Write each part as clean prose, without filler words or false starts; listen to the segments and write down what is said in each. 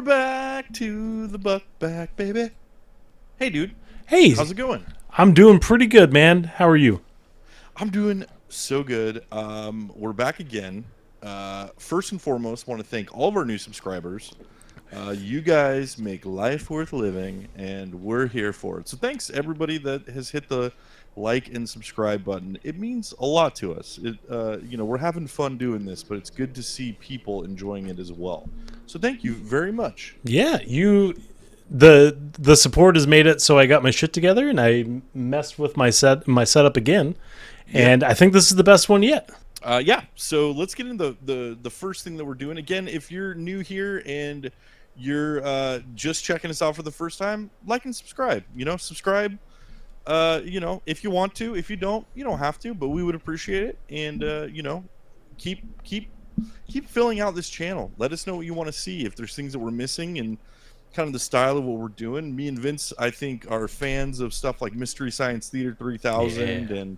back to the buck back, baby. Hey, dude. Hey. How's it going? I'm doing pretty good, man. How are you? I'm doing so good. We're back again. First and foremost, want to thank all of our new subscribers. You guys make life worth living, and we're here for it. So thanks, everybody that has hit the like and subscribe button. It means a lot to us. We're having fun doing this, but it's good to see people enjoying it as well. So thank you very much. Yeah, the support has made it so I got my shit together and I messed with my setup again, and I think this is the best one yet. So let's get into the first thing that we're doing. Again, if you're new here and you're just checking us out for the first time, like and subscribe. Subscribe. If you want to. If you don't have to, but we would appreciate it. And keep filling out this channel. Let us know what you want to see. If there's things that we're missing and kind of the style of what we're doing. Me and Vince, I think, are fans of stuff like Mystery Science Theater 3000 and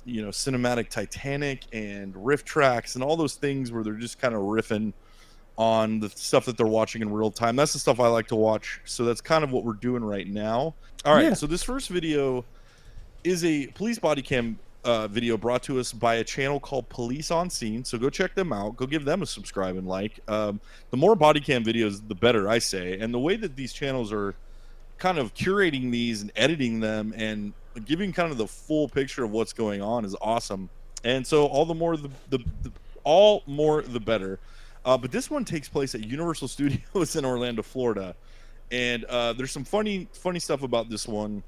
Cinematic Titanic and riff tracks and all those things where they're just kind of riffing on the stuff that they're watching in real time. That's the stuff I like to watch. So that's kind of what we're doing right now. All right. So this first video is a police body cam video brought to us by a channel called Police on Scene. So go check them out. Go give them a subscribe and like. The more body cam videos, the better, I say. And the way that these channels are kind of curating these and editing them and giving kind of the full picture of what's going on is awesome. And so all the more the better. But this one takes place at Universal Studios in Orlando, Florida. And there's some funny stuff about this one.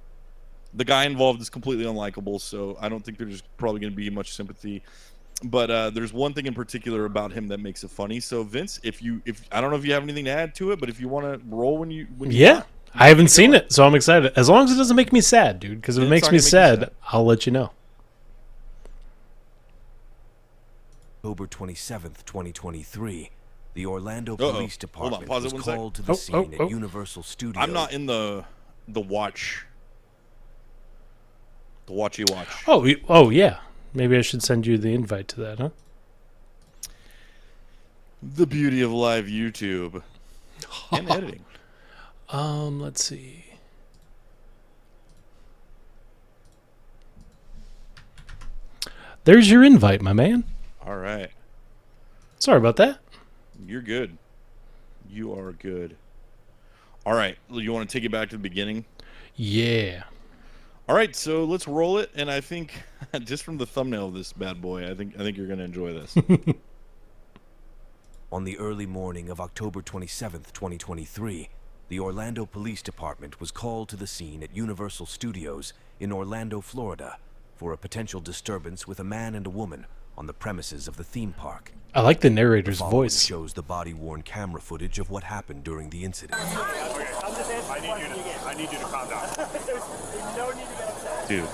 The guy involved is completely unlikable, so I don't think there's probably going to be much sympathy. But there's one thing in particular about him that makes it funny. So Vince, if I don't know if you have anything to add to it, but if you want to roll when you want, I haven't seen it, so I'm excited. As long as it doesn't make me sad, dude. Because if it makes me sad, I'll let you know. October 27th, 2023, the Orlando Police Department was called to the Oh, scene at Universal Studios. I'm not in the watch. The watchy watch. Oh yeah. Maybe I should send you the invite to that, huh? The beauty of live YouTube and editing. Let's see. There's your invite, my man. All right. Sorry about that. You're good. You are good. All right. You want to take it back to the beginning? Yeah. All right. So let's roll it. And I think just from the thumbnail of this bad boy, I think you're going to enjoy this. On the early morning of October 27th, 2023, the Orlando Police Department was called to the scene at Universal Studios in Orlando, Florida, for a potential disturbance with a man and a woman on the premises of the theme park. I like the narrator's voice. Shows the body-worn camera footage of what happened during the incident. I need you to calm down. There's no need to get upset. Dude.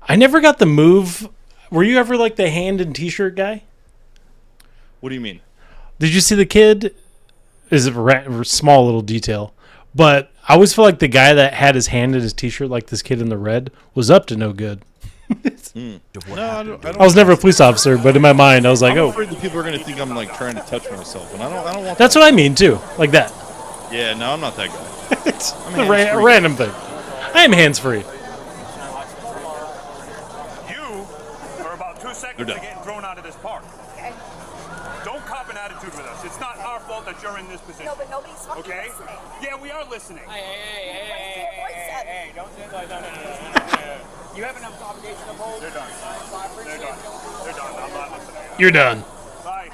I never got the move. Were you ever like the hand and t-shirt guy? What do you mean? Did you see the kid? Is a small little detail, but I always feel like the guy that had his hand in his t-shirt, like this kid in the red, was up to no good. No, I don't I was never a police officer, but in my mind, I was like, I'm afraid that people are going to think I'm like trying to touch myself, and I don't want. That's what I mean too, like that. Yeah, no, I'm not that guy. It's a random thing. I am hands-free. You are about 2 seconds to getting thrown out of this park. Okay. Don't cop an attitude with us. It's not our fault that you're in this position. No, but nobody's fucking Okay? listening. Yeah, we are listening. Hey, don't say like no. You have enough obligation to hold. They're done. They're done. They're done. I'm not listening. You're done. Bye.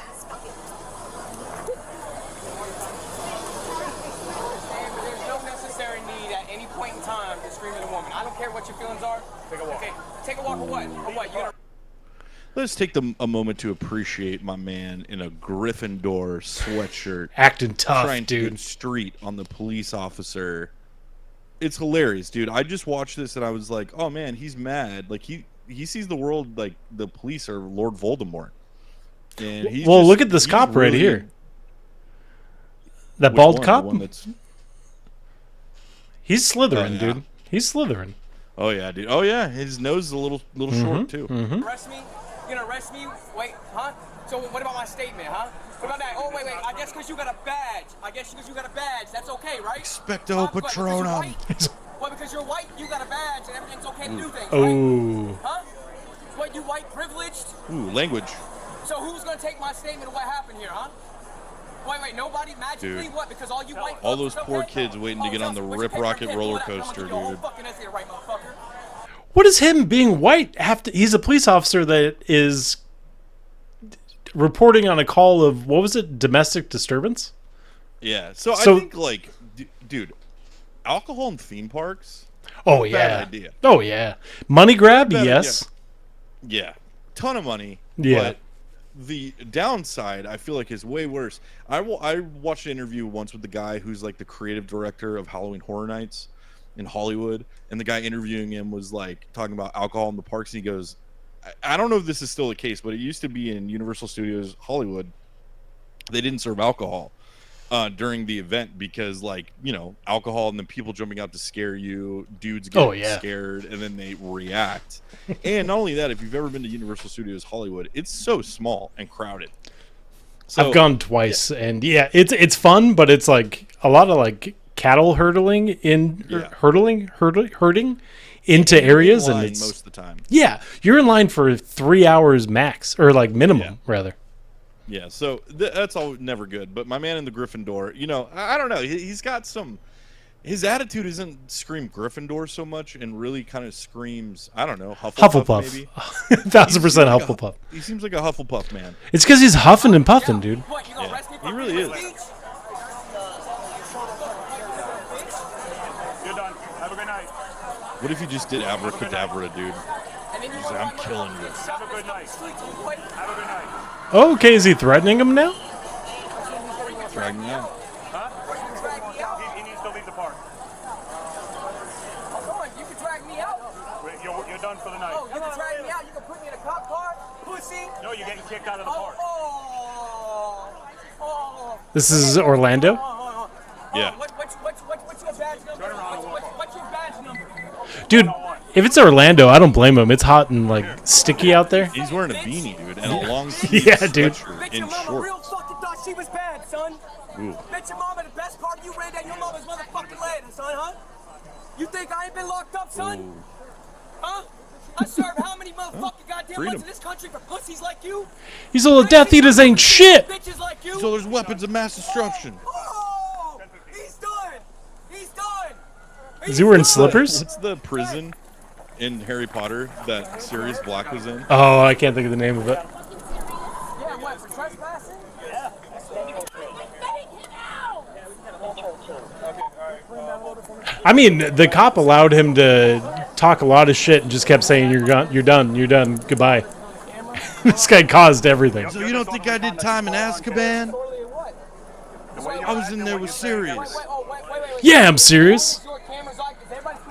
There's no necessary need at any point in time to scream at a woman. I don't care what your feelings are. Take a walk. Okay, take a walk or what? Or what? You gonna... Let's take a moment to appreciate my man in a Gryffindor sweatshirt, Acting tough, trying to dude. get street on the police officer. It's hilarious, dude. I just watched this and I was like, oh man, he's mad. Like he sees the world like the police are Lord Voldemort. And he's Look at this cop right here. That bald cop. The one that's... He's Slytherin, yeah. dude. He's Slytherin. Oh yeah, dude. Oh yeah, his nose is a little short too. Arrest me? You gonna arrest me? Wait, huh? So what about my statement, huh? What about that? Oh, wait. I guess because you got a badge. That's okay, right? Expecto Patronum. Well, because you're white, you got a badge, and everything's okay to do things, Oh. right? Huh? What, you white privileged? Ooh, language. So who's gonna take my statement of what happened here, huh? Wait, nobody magically? Dude. What? Because all you white All folks those is poor okay? kids waiting to get on the Justin, Rip what's your Rocket paper roller kid? I'm gonna coaster, give you a whole dude. fucking essay to write, motherfucker. What does him being white have to? He's a police officer that is reporting on a call of, what was it, domestic disturbance? Yeah. So I So- think like, dude, alcohol in theme parks. Oh Bad yeah. idea. Oh yeah. Money grab, Bad yes. Yeah, ton of money. Yeah. But the downside, I feel like, is way worse. I watched an interview once with the guy who's like the creative director of Halloween Horror Nights in Hollywood, and the guy interviewing him was like talking about alcohol in the parks, and he goes, I don't know if this is still the case, but it used to be in Universal Studios Hollywood, they didn't serve alcohol during the event because, like, you know, alcohol and then people jumping out to scare you, dudes get scared, and then they react. And not only that, if you've ever been to Universal Studios Hollywood, it's so small and crowded. So, I've gone twice, and yeah, it's fun, but it's like a lot of like cattle herding herding into areas, and it's most of the time. Yeah, you're in line for 3 hours max, or like minimum, rather. Yeah, so that's all never good. But my man in the Gryffindor, you know, I don't know. He's got some. His attitude isn't scream Gryffindor so much, and really kind of screams, I don't know, Hufflepuff maybe. 1000% Hufflepuff. He seems like a Hufflepuff man. It's because he's huffing and puffing, dude. What, you gonna arrest me for He really is. speech? You're done. Have a good night. What if he just did abracadabra, dude? And then you He's like, gonna I'm run killing me you. off Have a good night. streets, you white- Have a good night. Okay, is he threatening him now? Drag me out. Huh? Drag me out. He needs to leave the park. Hold on, you can drag me out. You're done for the night. Oh, you can drag me out. You can put me in a cop car, pussy. No, you're getting kicked out of the park. This is Orlando? Yeah. What's your badge number? What's your badge number? Dude, if it's Orlando, I don't blame him. It's hot and like sticky out there. He's wearing a beanie, dude, and a long sleeve Yeah, dude. sweatshirt Bitch, in your mama real shorts. fucking thought she was bad, son. Ooh. Bitch, your mama, the best part you ran down your mama's motherfucking leg, son, huh? You think I ain't been locked up, son? Ooh. Huh? I served how many motherfucking goddamn Freedom. ones in this country for pussies like you? These little Death Eaters ain't shit. Bitches like you? So there's weapons of mass destruction. Oh! He's done! He's done! Is he wearing slippers? What's the prison in Harry Potter that Sirius Black was in? Oh, I can't think of the name of it. Yeah, what, for trespassing? Yeah. I mean, the cop allowed him to talk a lot of shit and just kept saying, "You're done, goodbye." This guy caused everything. So you don't think I did time in Azkaban? I was in there with Sirius. Yeah, I'm serious.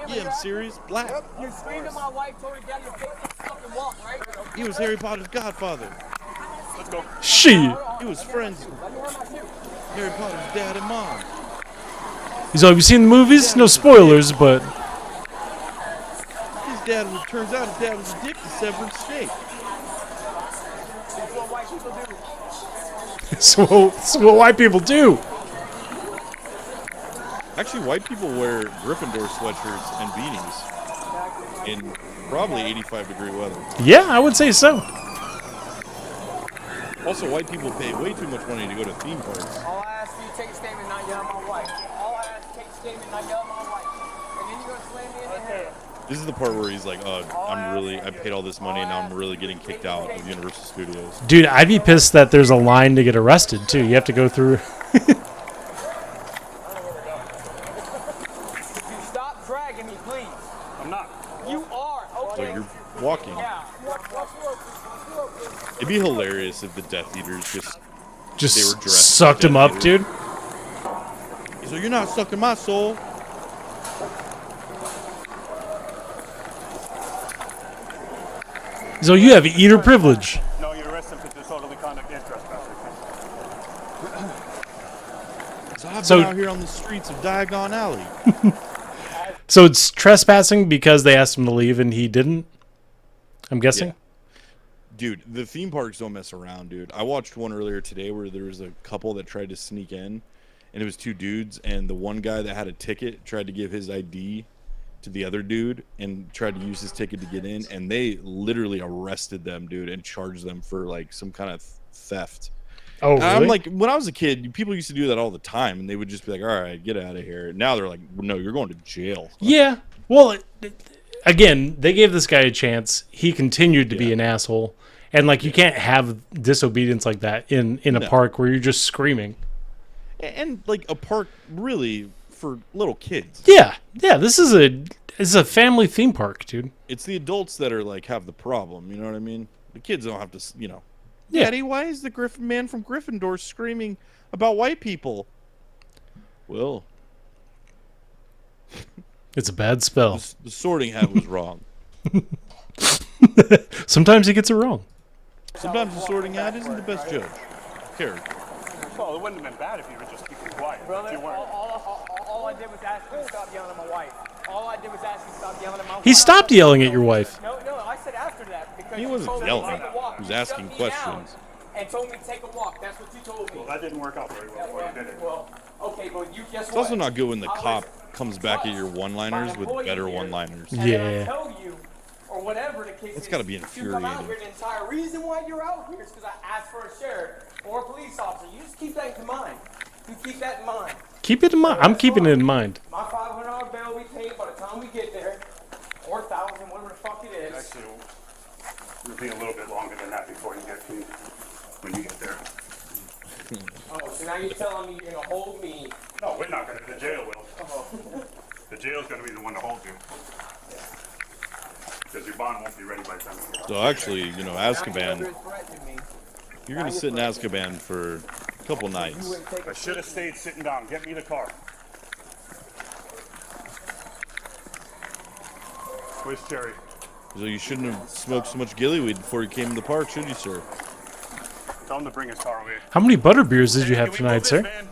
Yeah, I'm serious. Black. You screamed at my wife, told her to get out of your face, and fucking walk, right? He was Harry Potter's godfather. Let's go. She. He was friends with Harry Potter's dad and mom. He's like, "Have you seen the movies? No spoilers, but His dad was, turns out his dad was addicted to Severance Steak. That's what white people do. so what white people do." Actually, white people wear Gryffindor sweatshirts and beanies in probably 85-degree weather. Yeah, I would say so. Also, white people pay way too much money to go to theme parks. All I ask you, take a statement, not yell at my wife. All I ask, take a statement, not yell at my wife. And then you're gonna slam me in the head. This is the part where he's like, I paid all this money and now I'm really getting kicked out of Universal Studios. Dude, I'd be pissed that there's a line to get arrested too. You have to go through. Stop dragging me, please. I'm not. You are. So Okay. you're walking. Yeah. It'd be hilarious if the Death Eaters they Just were dressed sucked as him up, Death dude. So you're not sucking my soul. So you have eater privilege. No, you're arrested for disorderly conduct and trespassing. So I've So- been out here on the streets of Diagon Alley. So it's trespassing because they asked him to leave and he didn't? I'm guessing? Yeah. Dude, the theme parks don't mess around, dude. I watched one earlier today where there was a couple that tried to sneak in, and it was two dudes, and the one guy that had a ticket tried to give his ID to the other dude and tried to use his ticket to get in, and they literally arrested them, dude, and charged them for, like, some kind of theft. Oh, really? I'm like, when I was a kid, people used to do that all the time, and they would just be like, all right, get out of here. Now they're like, no, you're going to jail. Yeah. Well, again, they gave this guy a chance. He continued to be an asshole. And, like, you can't have disobedience like that in a park where you're just screaming. And, like, a park, really, for little kids. Yeah. Yeah, this is a family theme park, dude. It's the adults that are, like, have the problem, you know what I mean? The kids don't have to, you know. Yeah. Daddy, why is the man from Gryffindor screaming about white people? Well, it's a bad spell. The sorting hat was wrong. Sometimes he gets it wrong. Sometimes the sorting hat isn't the best judge. Character. Well, it wouldn't have been bad if you were just keeping quiet. Brother, You weren't. all I did was ask you to stop yelling at my wife. All I did was ask you to stop yelling at my wife. He stopped yelling at your wife. No, I said after that because He you wasn't told me yelling. to take a walk. He was You asking shut me down questions. and told me to take a walk. That's what you told me. Well, that didn't work out very well before you did it. Well, okay, but you guess It's also not good when the cop comes back at your one-liners with better one-liners. Yeah. Tell you, or whatever the case That's is, gotta be you come out infuriating. here, the entire reason why you're out here is because I asked for a sheriff or a police officer. You just keep that in mind. You keep that in mind. Keep it in mind. I'm keeping it in mind. My $500 bill we paid by the time we get there, or $1,000, whatever the fuck it is. Actually, it'll be a little bit longer than that before you get to when you get there. Oh, so now you're telling me you're gonna hold me? No, we're not gonna. The jail will. Oh. The jail's gonna be the one to hold you. Because your bond won't be ready by the time you get So actually, you know, Azkaban, Now you're threatening me. you're going to sit in Azkaban for a couple nights. I should have stayed sitting down. Get me the car. Where's Jerry? So you shouldn't have smoked so much gillyweed before you came to the park, should you, sir? Tell him to bring his car over here. How many butterbeers did you have Can we move tonight, this, sir? man?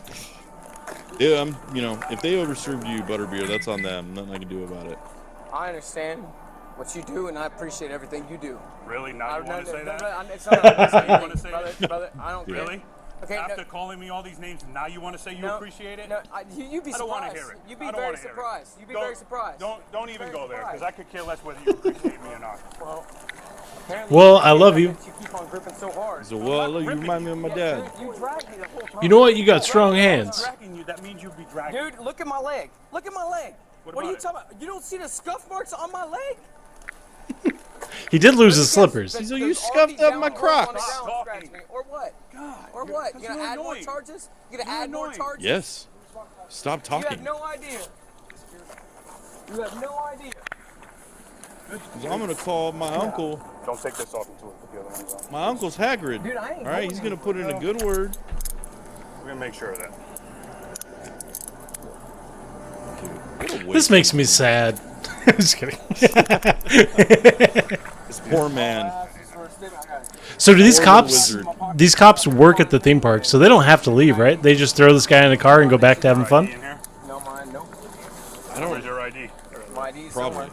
Yeah, you know, if they overserved you butterbeer, that's on them. Nothing I can do about it. I understand what you do, and I appreciate everything you do. Really? Now you want to say that? It's not about You want to say brother, that? brother, I don't care. Really? Okay, After calling me all these names, now you want to say you appreciate it? No, you'd be I don't want to surprised. hear it. You'd be I don't very wanna hear it. surprised. You'd be Don't- very surprised. Don't even Very go there, because surprised. I could care less whether you appreciate me or not. Well, apparently Well, you I love you. You keep on gripping so hard. So, well, look, you remind me of my dad. You dragged me the whole time. You know what? You got strong hands. Dragging you, that means you'd be dragging. Dude, look at my leg. Look at my leg. What What are you about talking about? You don't see the scuff marks on my leg? He did lose his slippers. So you scuffed up my Crocs. Stop Scratch me. talking. Or what? God. Or what? You You're gonna add more annoying. charges? You gonna You're add more annoying. charges? Yes. Stop You have talking. no idea. You have no idea. I'm going to call my uncle. Don't take this off until we put the other ones on. My uncle's Hagrid. Dude, I ain't All right, he's going to put in a good word. We're going to make sure of that. What a waste. This makes me sad. Just kidding. This poor man. So do these Or the cops? wizard. These cops work at the theme park, so they don't have to leave, right? They just throw this guy in a car and go back to having ID fun. in here? No, mine, nope. I Where's don't. your ID? My ID's Probably. somewhere.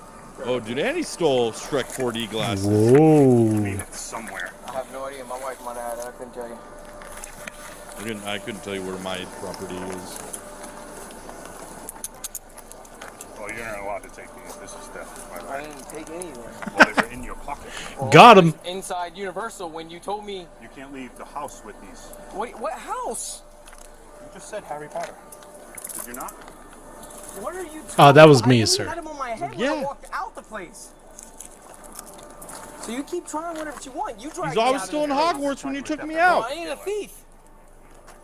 Oh, dude, and he stole Shrek 4D glasses. Whoa. It's somewhere. I have no idea. My wife might have had it. I couldn't tell you. I couldn't tell you where my property is. Well, you're not allowed to take these. This is theft, by the I way. didn't take anywhere. Well, they were in your pocket. Got him. Inside Universal when you told me. You can't leave the house with these. What house? You just said Harry Potter. Did you not? What are you? Oh, that was I me, literally sir. had them on my head when Yeah. I walked out the place. So you keep trying whatever you want. You drive. He's always still in Hogwarts when you took me out. I ain't a thief.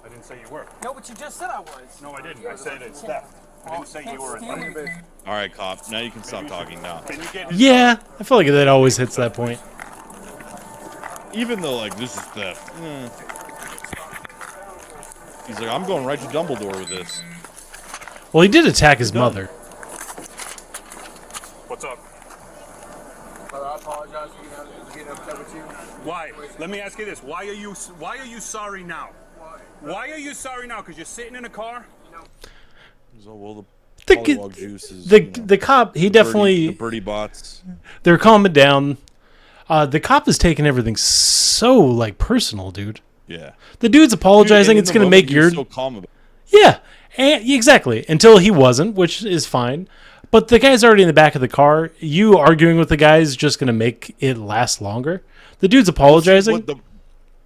I didn't say you were. No, but you just said I was. No, I didn't. I said it's theft. I didn't say you were a Steal thief. it. All right, cop. Now you can stop talking now. Can you get his Yeah, I feel like that always hits that point. Even though, like, this is theft. He's like, I'm going right to Dumbledore with this. Well, he did attack his mother. What's up? Brother, I apologize for getting upset with you. Why? Let me ask you this. Why are you sorry now? Why are you sorry now? Because you're sitting in a car? So, well, the Pollywog juice is, the cop, he definitely... The birdie bots. They're calming down. The cop is taking everything so, like, personal, dude. Yeah. The dude's apologizing. It's going to make your... So calm about it. Yeah, exactly. Until he wasn't, which is fine. But the guy's already in the back of the car. You arguing with the guy is just going to make it last longer. The dude's apologizing.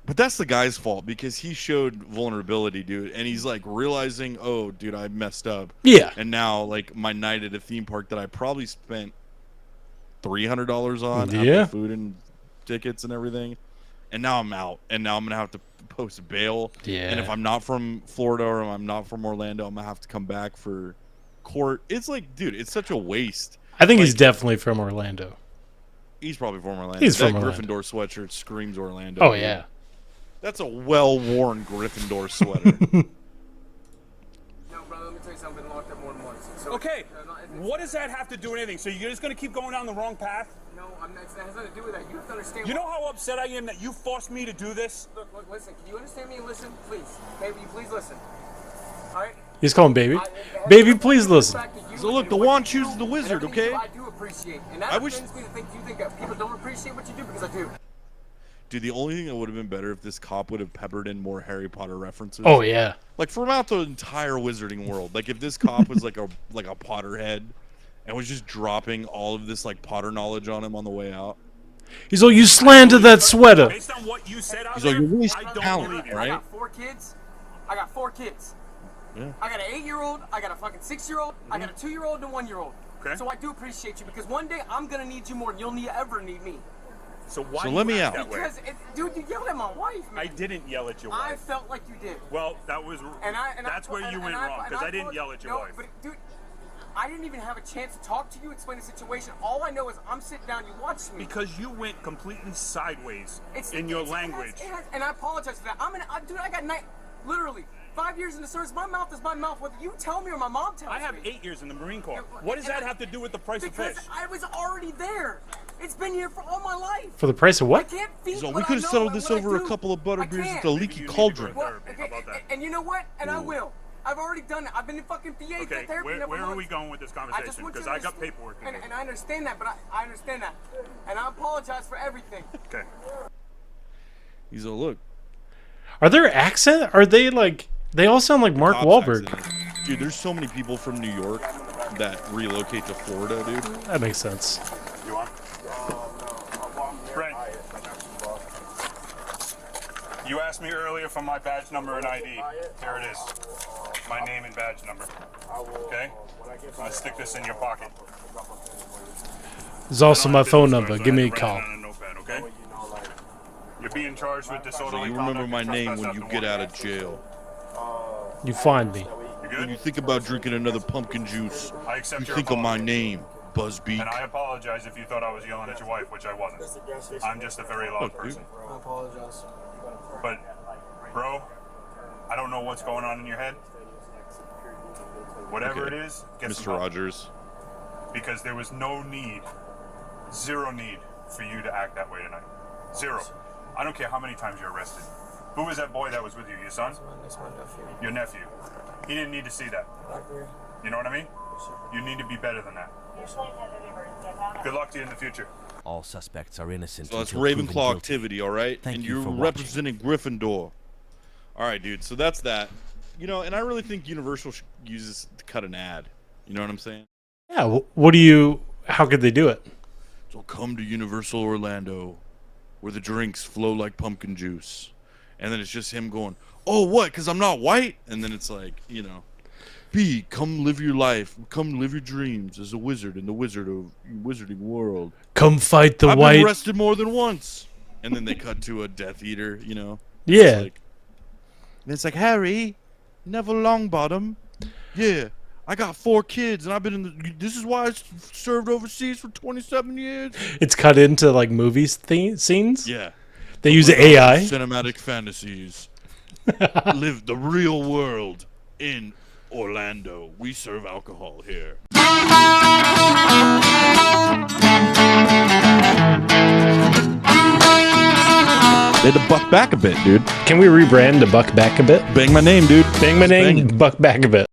But that's the guy's fault because he showed vulnerability, dude. And he's like realizing, oh, dude, I messed up. Yeah. And now, like, my night at a theme park that I probably spent $300 on after food and tickets and everything. And now I'm out. And now I'm going to have to post bail. Yeah. And if I'm not from Florida or I'm not from Orlando, I'm going to have to come back for court. It's like, dude, it's such a waste. I think he's definitely from Orlando. He's probably from Orlando. He's from That Orlando. Gryffindor sweatshirt screams Orlando. Oh, dude. yeah. That's a well-worn Gryffindor sweater. No, brother, let me tell you something. I've been locked up more than once. So, Okay, what does that have to do with anything? So you're just going to keep going down the wrong path? No, I'm not. It has nothing to do with that. You have to understand. You know how upset I am that you forced me to do this? Look, listen. Can you understand me and listen? Please. Baby, please listen. All right? He's calling baby. Baby, please listen. So look, the wand chooses the wizard, okay? I do appreciate. And that offends me to think you think that people don't appreciate what you do because I do. Dude, the only thing that would have been better if this cop would have peppered in more Harry Potter references. Oh, yeah. Like, throughout the entire wizarding world. Like, if this cop was like a Potterhead and was just dropping all of this, like, Potter knowledge on him on the way out. He's like, you slandered that sweater. Based on what you said out He's like, there, you're wasting I don't talent, believe you. right? I got 4 kids. Yeah. I got an 8-year-old. I got a fucking 6-year-old. I got a 2-year-old and a 1-year-old. Okay. So I do appreciate you because one day I'm gonna need you more than you'll ever need me. So why So do let you me act out. that way? Because, dude, you yelled at my wife, man. I didn't yell at your I wife. felt like you did. Well, that was. That's where you went wrong because I didn't yell at your wife. But dude, I didn't even have a chance to talk to you, explain the situation. All I know is I'm sitting down, you watched me. Because you went completely sideways in your language. And I apologize for that. Dude, I got literally 5 years in the service. My mouth is my mouth, whether you tell me or my mom tells me. I have 8 years in the Marine Corps. What does that have to do with the price of fish? Because I was already there. It's been here for all my life. For the price of I what? can't feed So what we could I have know settled and this what I over a do. couple of I butterbeers can't. at the leaky You need to cauldron. go to therapy. How about that? And you know what? And I will. I've already done it. I've been in fucking PA Okay, therapy. where are we going with this conversation? Because I got paperwork to do. And I understand that, but I understand that. And I apologize for everything. Okay. He's like, look. Are there accent? Are they like... They all sound like Mark Cops Wahlberg. accident. Dude, there's so many people from New York that relocate to Florida, dude. That makes sense. You want? Brent. You asked me earlier for my badge number and ID. Here it is. My name and badge number. Okay? I'm gonna stick this in your pocket. There's also my phone number. Give me a call. Okay? You're being charged with So disorderly you remember conduct my and name trespass when you after get out 1 of jail. You find me. You When good? you think about drinking another pumpkin juice, I accept you your think of my apology. name, Buzzbeak. And I apologize if you thought I was yelling at your wife, which I wasn't. I'm just a very loud person. I apologize. But, bro, I don't know what's going on in your head. Whatever Okay. it is, get some Mr. help. Rogers. Because there was no need, zero need, for you to act that way tonight. Zero. I don't care how many times you're arrested. Who was that boy that was with you? Your son? That's my nephew. Your nephew. He didn't need to see that. I agree. You know what I mean? You need to be better than that. Good luck to you in the future. All suspects are innocent. So that's until proven Ravenclaw guilty. activity, all right? Thank and you you're for watching. representing Gryffindor. All right, dude. So that's that. You know, and I really think Universal should use this to cut an ad. You know what I'm saying? Yeah, what do you... How could they do it? So come to Universal Orlando, where the drinks flow like pumpkin juice. And then it's just him going, oh, what? Because I'm not white? And then it's like, you know, B, come live your life. Come live your dreams as a wizard in the wizarding world. Come fight the I've white... been arrested more than once. And then they cut to a Death Eater, you know? Yeah. And it's like, Harry, Neville Longbottom. Yeah, I got 4 kids, and I've been in the... This is why I served overseas for 27 years. It's cut into like movies scenes. Yeah. They use Live AI. Cinematic fantasies. Live the real world in Orlando. We serve alcohol here. They had to buck back a bit, dude. Can we rebrand to Buck Back a bit? Bang my name, dude. Bang my name, Bang it. Buck Back a bit.